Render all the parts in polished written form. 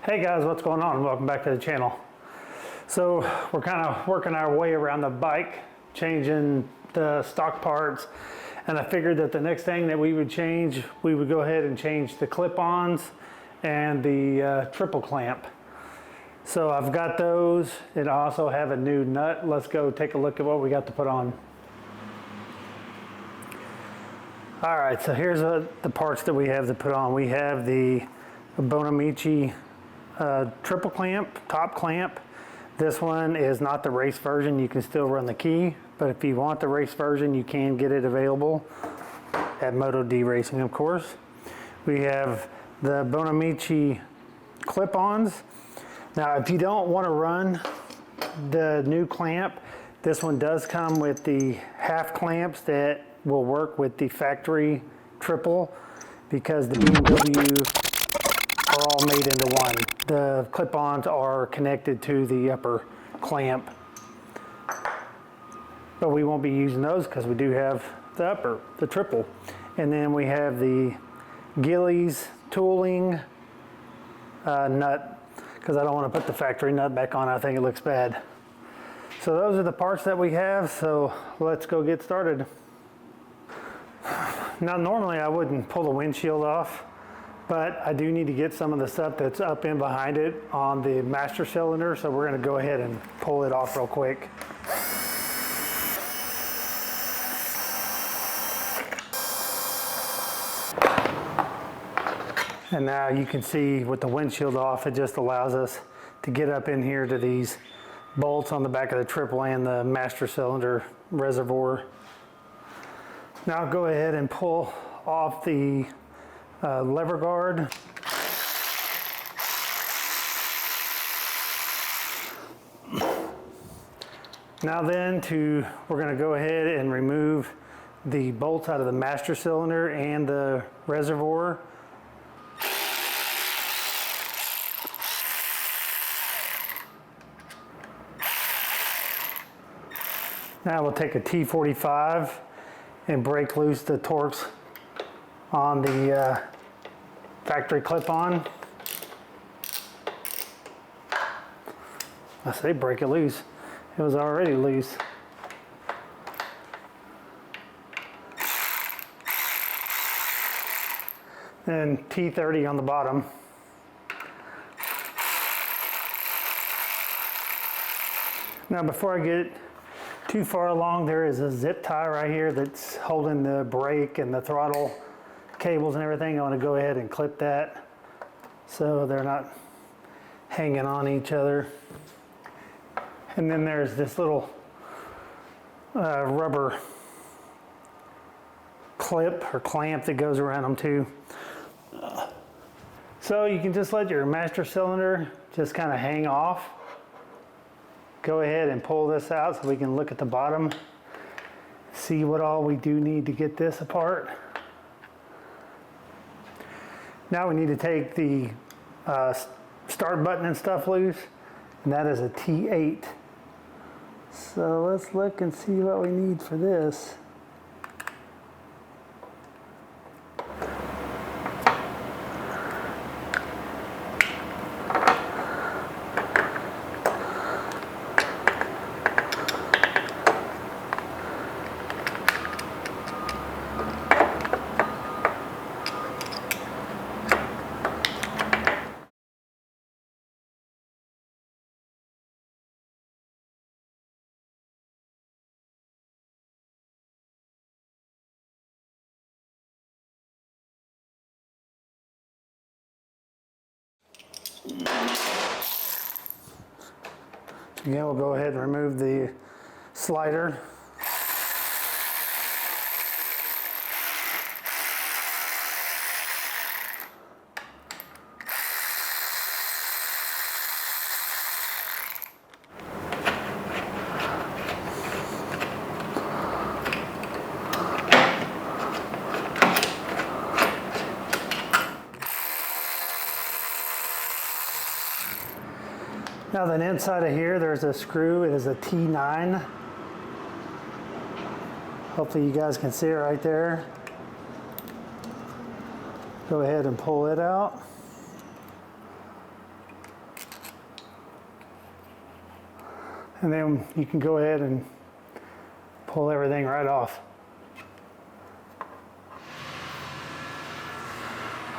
Hey guys, what's going on? Welcome back to the channel. So we're kind of working our way around the bike, changing the stock parts, and I figured that the next thing that we would change, we would go ahead and change the clip-ons and the triple clamp. So I've got those, and I also have a new nut. Let's go take a look at what we got to put on. All right, so here's the parts that we have to put on. We have the BMW triple clamp, top clamp. This one is not the race version. You can still run the key, but if you want the race version, you can get it available at Moto D Racing, of course. We have the BMW clip-ons. Now, if you don't want to run the new clamp, this one does come with the half clamps that will work with the factory triple, because the BMW are all made into one. The clip-ons are connected to the upper clamp, but we won't be using those because we do have the triple. And then we have the Gillies tooling nut, because I don't want to put the factory nut back on. I think it looks bad. So those are the parts that we have, so let's go get started. Now, normally I wouldn't pull the windshield off, but I do need to get some of the stuff that's up in behind it on the master cylinder, so we're going to go ahead and pull it off real quick. And now you can see with the windshield off, it just allows us to get up in here to these bolts on the back of the triple and the master cylinder reservoir. Now I'll go ahead and pull off the lever guard. Now then, we're going to go ahead and remove the bolts out of the master cylinder and the reservoir. Now we'll take a T45 and break loose the Torx on the factory clip-on. I say break it loose. It was already loose. And T30 on the bottom. Now, before I get too far along, there is a zip tie right here that's holding the brake and the throttle cables and everything. I want to go ahead and clip that so they're not hanging on each other. And then there's this little rubber clip or clamp that goes around them too. So you can just let your master cylinder just kind of hang off. Go ahead and pull this out so we can look at the bottom, see what all we do need to get this apart. Now we need to take the start button and stuff loose, and that is a T8. So let's look and see what we need for this. Again, we'll go ahead and remove the slider. Now then, inside of here, there's a screw. It is a T9. Hopefully you guys can see it right there. Go ahead and pull it out. And then you can go ahead and pull everything right off.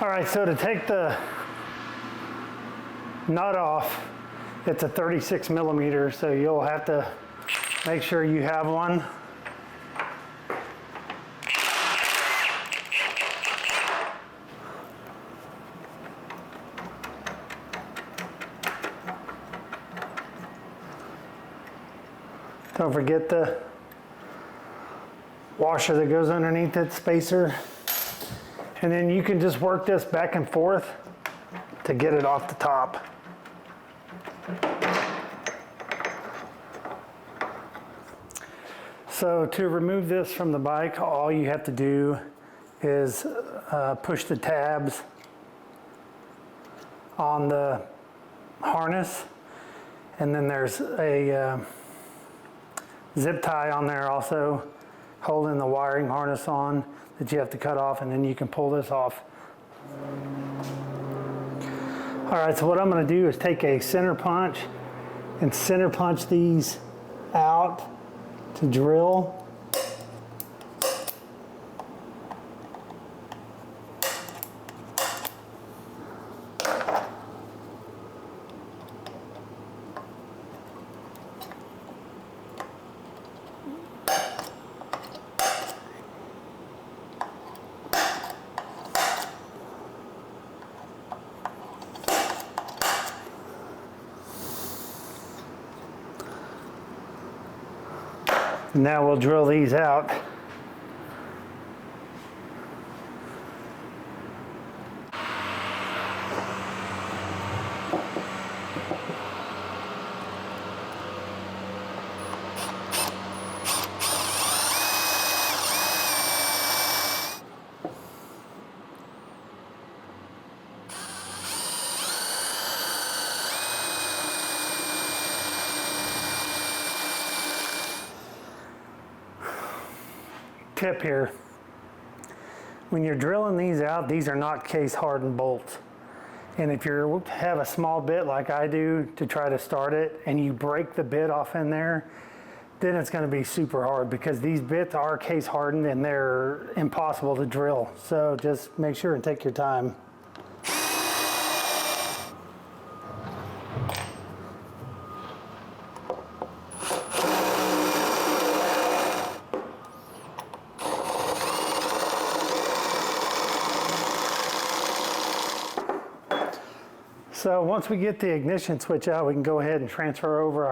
All right, so to take the nut off, it's a 36 millimeter, so you'll have to make sure you have one. Don't forget the washer that goes underneath that spacer. And then you can just work this back and forth to get it off the top. So to remove this from the bike, all you have to do is push the tabs on the harness, and then there's a zip tie on there also holding the wiring harness on that you have to cut off, and then you can pull this off. All right, so what I'm going to do is take a center punch and center punch these out to drill. Now we'll drill these out. Tip here, when you're drilling these out, these are not case hardened bolts. And if you have a small bit like I do to try to start it and you break the bit off in there, then it's going to be super hard because these bits are case hardened and they're impossible to drill. So just make sure and take your time. So once we get the ignition switch out, we can go ahead and transfer over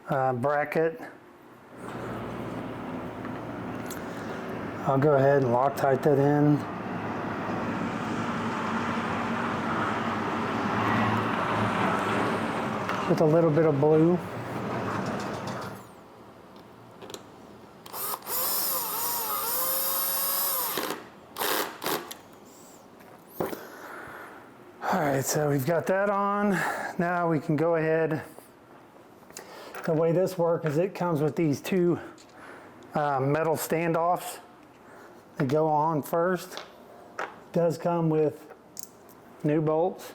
our bracket. I'll go ahead and Loctite that in. With a little bit of blue. All right, so we've got that on. Now we can go ahead. The way this works is it comes with these two metal standoffs that go on first. It does come with new bolts.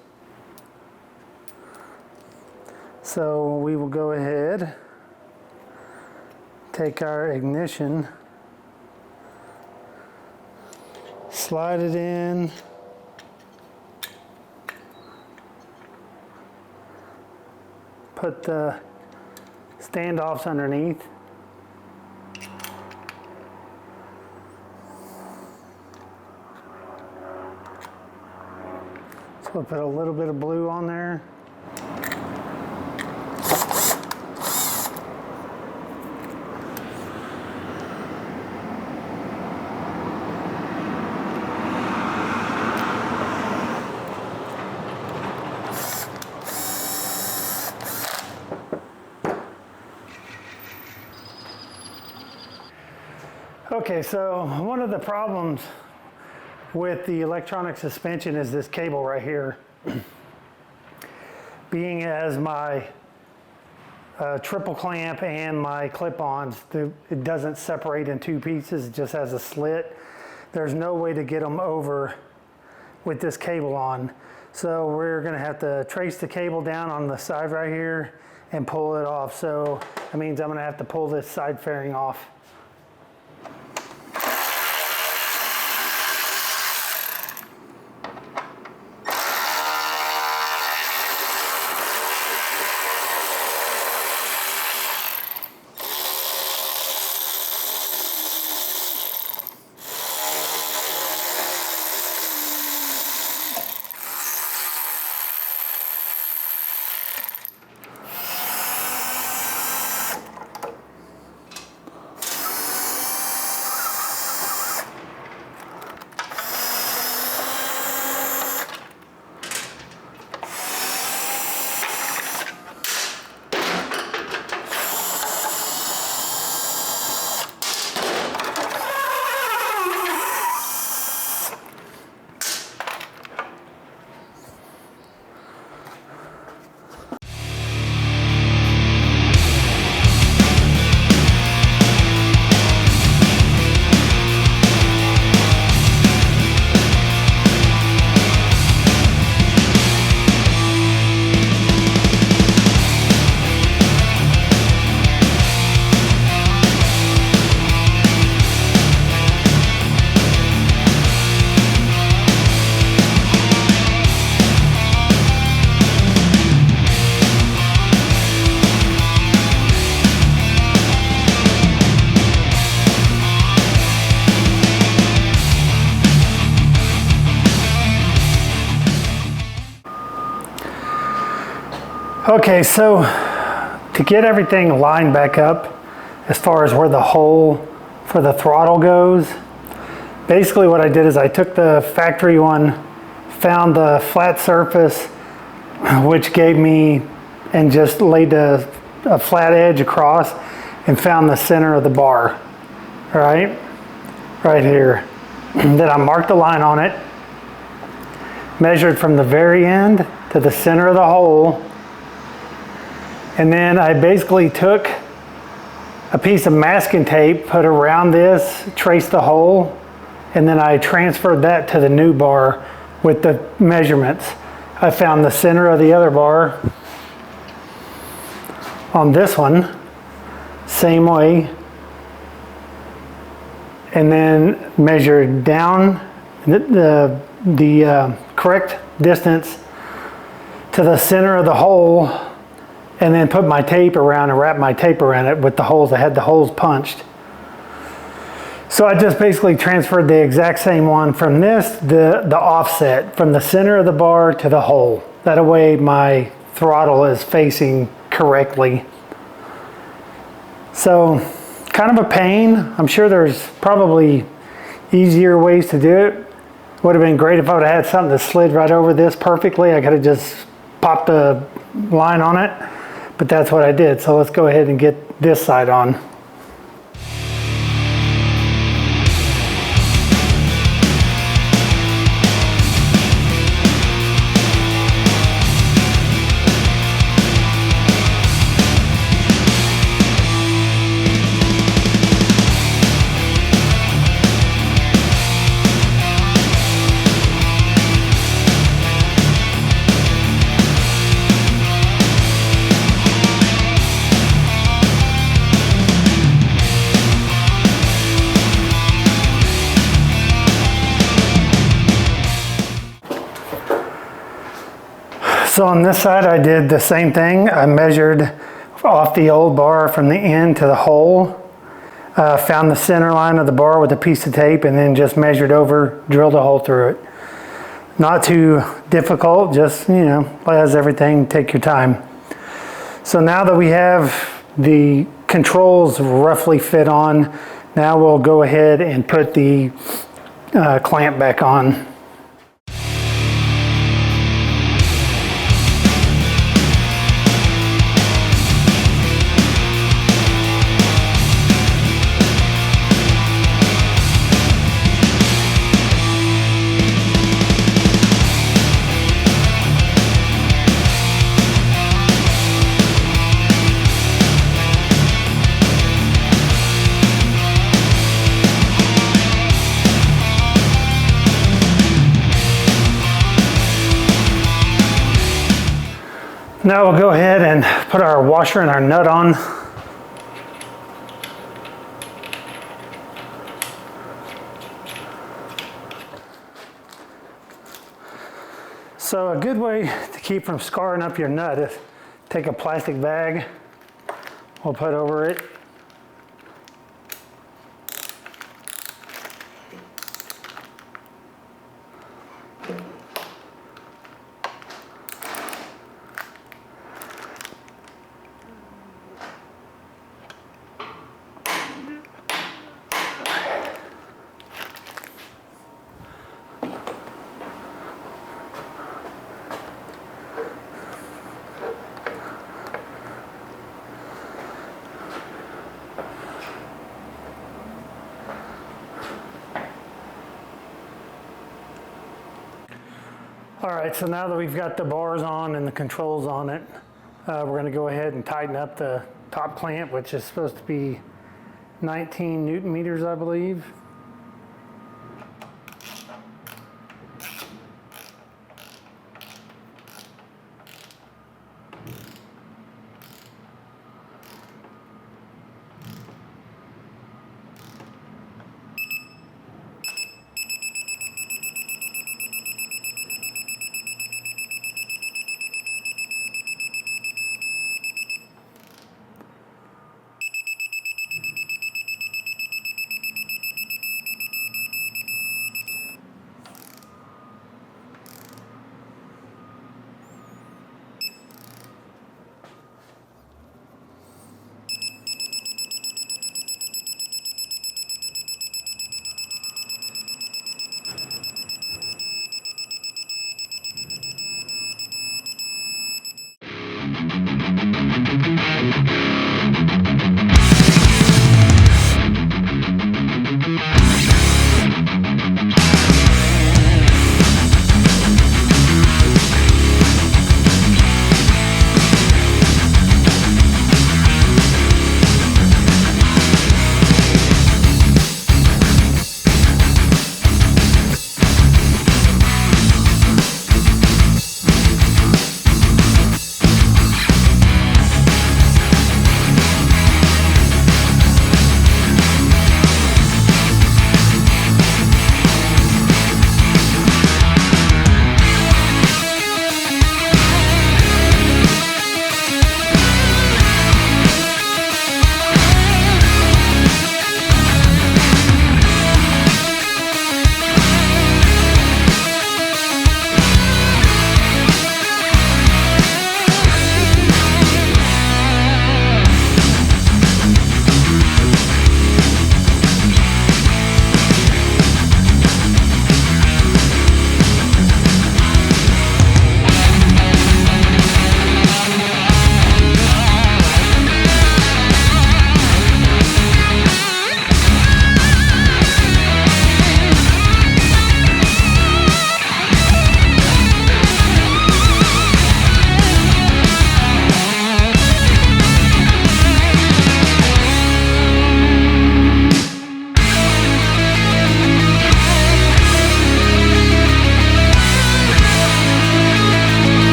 So we will go ahead, take our ignition, slide it in. Put the standoffs underneath. So we'll put a little bit of blue on there. Okay, so one of the problems with the electronic suspension is this cable right here. Being as my triple clamp and my clip-ons, it doesn't separate in two pieces, it just has a slit. There's no way to get them over with this cable on. So we're gonna have to trace the cable down on the side right here and pull it off. So that means I'm gonna have to pull this side fairing off. Okay, so to get everything lined back up as far as where the hole for the throttle goes, basically what I did is I took the factory one, found the flat surface, which gave me, and just laid a flat edge across and found the center of the bar, right here. Then I marked a line on it, measured from the very end to the center of the hole, and then I basically took a piece of masking tape, put around this, traced the hole, and then I transferred that to the new bar with the measurements. I found the center of the other bar on this one, same way, and then measured down the correct distance to the center of the hole, and then put my tape around and wrap my tape around it with the holes. I had the holes punched. So I just basically transferred the exact same one from this, the offset from the center of the bar to the hole. That way my throttle is facing correctly. So kind of a pain. I'm sure there's probably easier ways to do it. Would have been great if I would have had something that slid right over this perfectly. I could have just popped the line on it, but that's what I did. So let's go ahead and get this side on. So on this side, I did the same thing. I measured off the old bar from the end to the hole, found the center line of the bar with a piece of tape, and then just measured over, drilled a hole through it. Not too difficult, just, you know, as everything, take your time. So now that we have the controls roughly fit on, now we'll go ahead and put the clamp back on. Now we'll go ahead and put our washer and our nut on. So a good way to keep from scarring up your nut is take a plastic bag, we'll put over it. All right, so now that we've got the bars on and the controls on it, we're going to go ahead and tighten up the top clamp, which is supposed to be 19 Newton meters, I believe.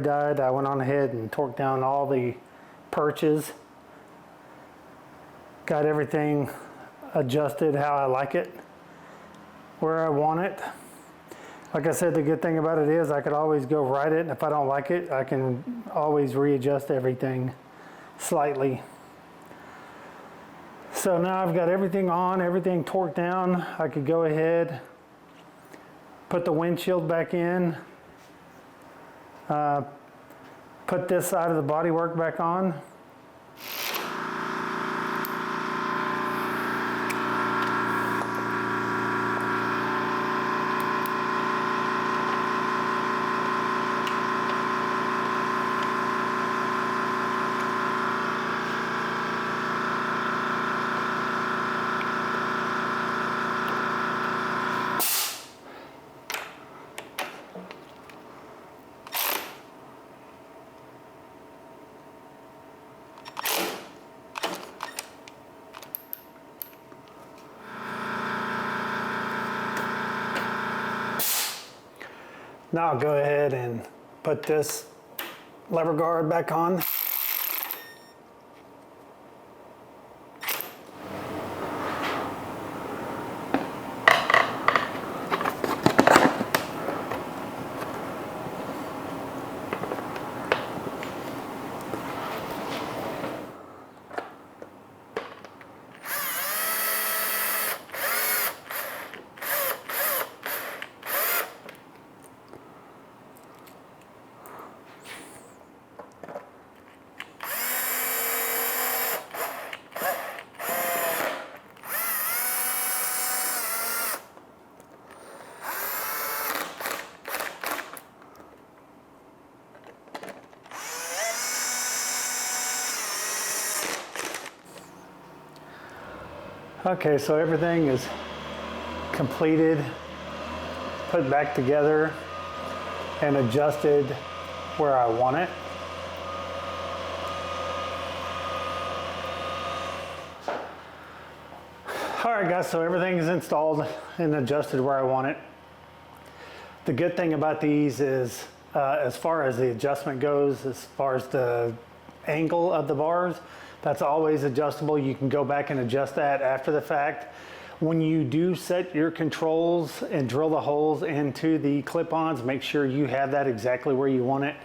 Died, I went on ahead and torqued down all the perches, got everything adjusted how I like it, where I want it. Like I said, the good thing about it is I could always go write it, and if I don't like it, I can always readjust everything slightly. So now I've got everything on, everything torqued down. I could go ahead, put the windshield back in, put this side of the bodywork back on. Now I'll go ahead and put this lever guard back on. Okay, so everything is completed, put back together, and adjusted where I want it. All right, guys, so everything is installed and adjusted where I want it. The good thing about these is, as far as the adjustment goes, as far as the angle of the bars, that's always adjustable. You can go back and adjust that after the fact. When you do set your controls and drill the holes into the clip-ons, make sure you have that exactly where you want it.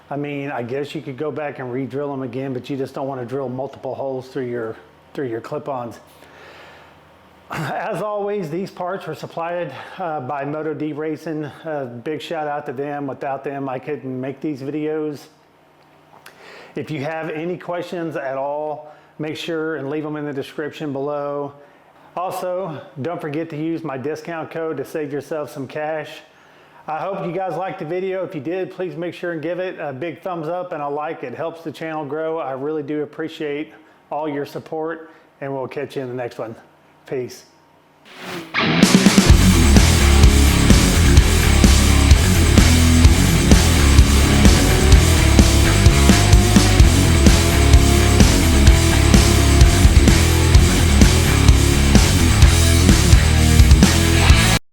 I mean, I guess you could go back and re-drill them again, but you just don't want to drill multiple holes through your clip-ons. As always, these parts were supplied by Moto D Racing. Big shout out to them. Without them, I couldn't make these videos. If you have any questions at all, make sure and leave them in the description below. Also, don't forget to use my discount code to save yourself some cash. I hope you guys liked the video. If you did, please make sure and give it a big thumbs up and a like. It helps the channel grow. I really do appreciate all your support, and we'll catch you in the next one. Peace.